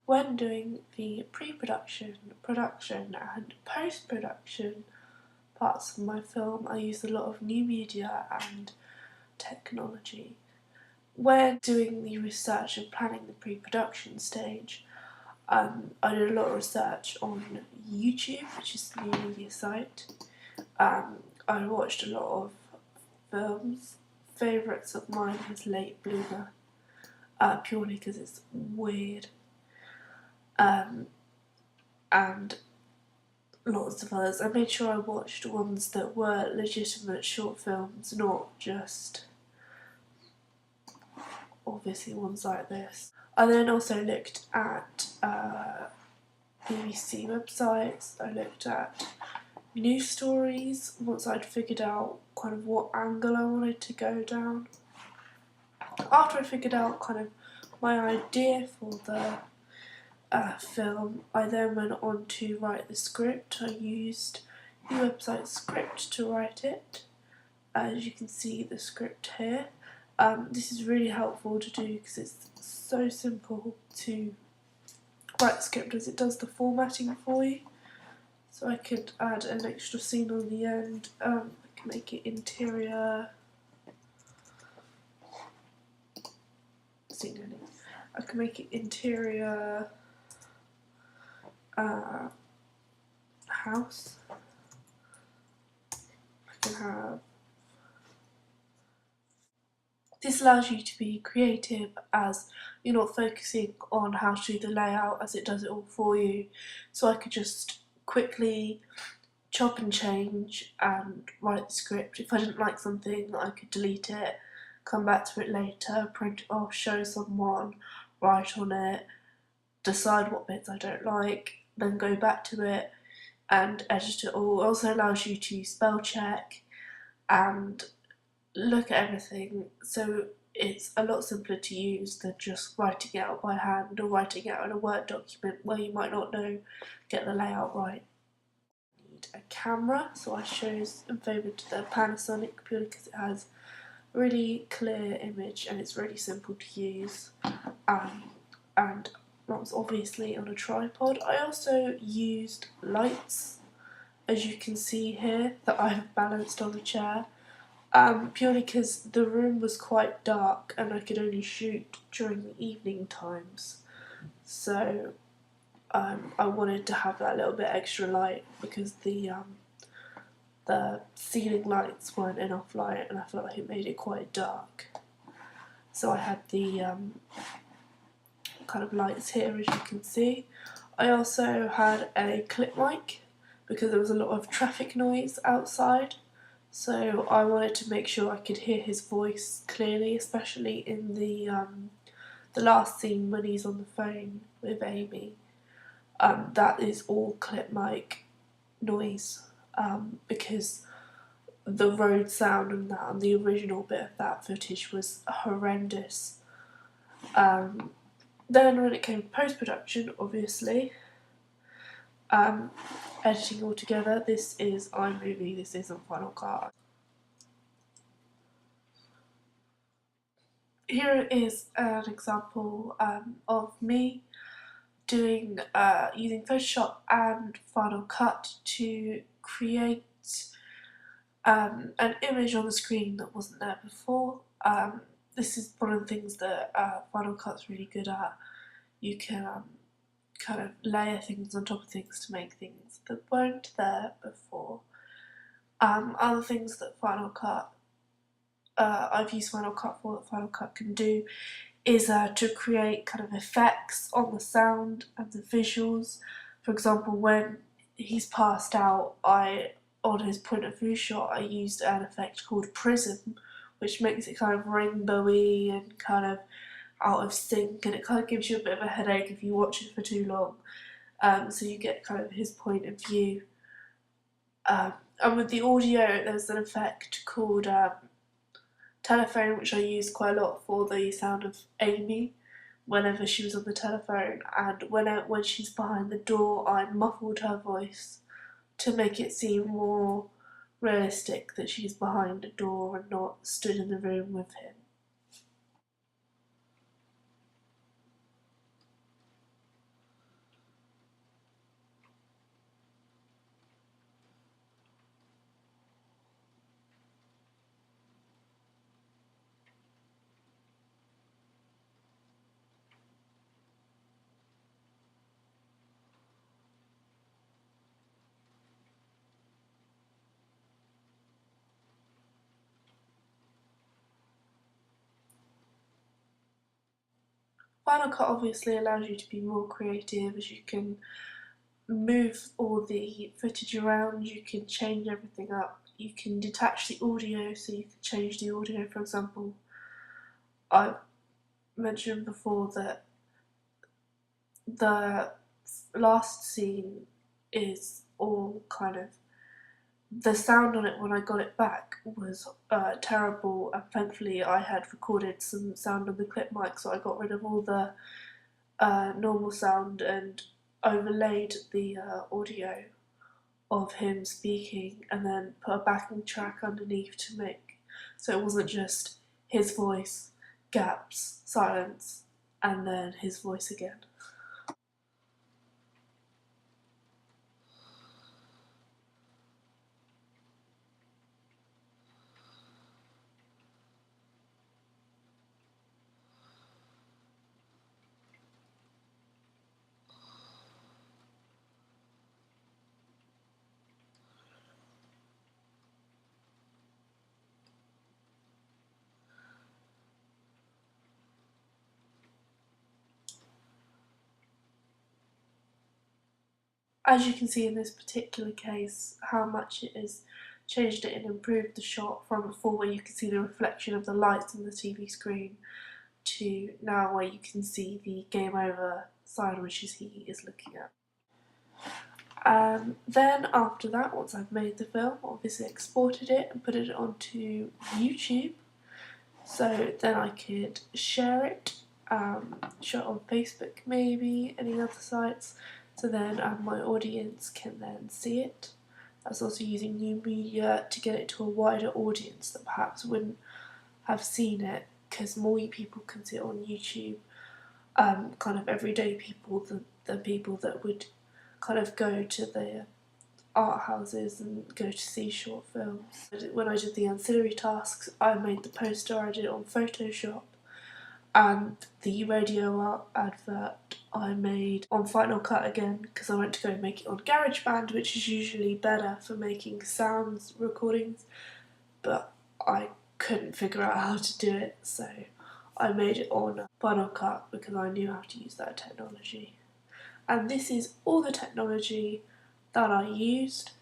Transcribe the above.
When doing the pre-production, production and post-production parts of my film, I use a lot of new media and technology. When doing the research and planning the pre-production stage, I did a lot of research on YouTube, which is the new media site. I watched a lot of films. Favourites of mine was Late Bloomer, purely because it's weird. And lots of others. I made sure I watched ones that were legitimate short films, not just obviously ones like this. I then also looked at BBC websites, I looked at news stories once I'd figured out kind of what angle I wanted to go down. After I figured out kind of my idea for the film, I then went on to write the script. I used the website Script to write it. As you can see the script here. This is really helpful to do because it's so simple to write the script as it does the formatting for you. So I could add an extra scene on the end. I can make it interior. I can make it interior house. I can have. This allows you to be creative as you're not focusing on how to do the layout as it does it all for you. So I could just quickly chop and change and write the script. If I didn't like something, I could delete it, come back to it later, print it off, show someone, write on it, decide what bits I don't like, then go back to it and edit it all. It also allows you to spell check and look at everything, so it's a lot simpler to use than just writing it out by hand or writing it out in a Word document where you might not know, get the layout right. Need a camera, so I chose and favoured the Panasonic purely because it has a really clear image and it's really simple to use, and that was obviously on a tripod. I also used lights, as you can see here, that I have balanced on a chair. Purely because the room was quite dark and I could only shoot during the evening times, so I wanted to have that little bit extra light because the ceiling lights weren't enough light and I felt like it made it quite dark. So I had the kind of lights here, as you can see. I also had a clip mic because there was a lot of traffic noise outside. So I wanted to make sure I could hear his voice clearly, especially in the last scene when he's on the phone with Amy. That is all clip mic noise because the road sound and that and the original bit of that footage was horrendous. Then when it came to post-production, obviously, editing all together, this is iMovie, this isn't Final Cut. Here is an example of me doing using Photoshop and Final Cut to create an image on the screen that wasn't there before. This is one of the things that Final Cut's really good at. You can kind of layer things on top of things to make things that weren't there before. Other things that Final Cut, I've used Final Cut for, that Final Cut can do, is to create kind of effects on the sound and the visuals. For example, when he's passed out, on his point of view shot, I used an effect called Prism, which makes it kind of rainbowy and kind of out of sync, and it kind of gives you a bit of a headache if you watch it for too long. So you get kind of his point of view. And with the audio, there's an effect called telephone, which I used quite a lot for the sound of Amy whenever she was on the telephone, and when she's behind the door, I muffled her voice to make it seem more realistic that she's behind a door and not stood in the room with him. Final Cut obviously allows you to be more creative as you can move all the footage around, you can change everything up, you can detach the audio so you can change the audio. For example, I mentioned before that the last scene is all kind of, the sound on it when I got it back was terrible, and thankfully I had recorded some sound on the clip mic, so I got rid of all the normal sound and overlaid the audio of him speaking and then put a backing track underneath to make so it wasn't just his voice, gaps, silence, and then his voice again. As you can see in this particular case, how much it has changed it and improved the shot from before where you can see the reflection of the lights on the TV screen to now where you can see the game over sign which is he is looking at. Then after that, once I've made the film, obviously exported it and put it onto YouTube, so then I could share it, share it on Facebook maybe, any other sites, so then my audience can then see it. I was also using new media to get it to a wider audience that perhaps wouldn't have seen it, because more people can see it on YouTube, kind of everyday people, the people that would kind of go to the art houses and go to see short films. When I did the ancillary tasks, I made the poster, I did it on Photoshop, and the radio advert I made on Final Cut again because I went to go make it on GarageBand, which is usually better for making sounds recordings, but I couldn't figure out how to do it, so I made it on Final Cut because I knew how to use that technology. And this is all the technology that I used.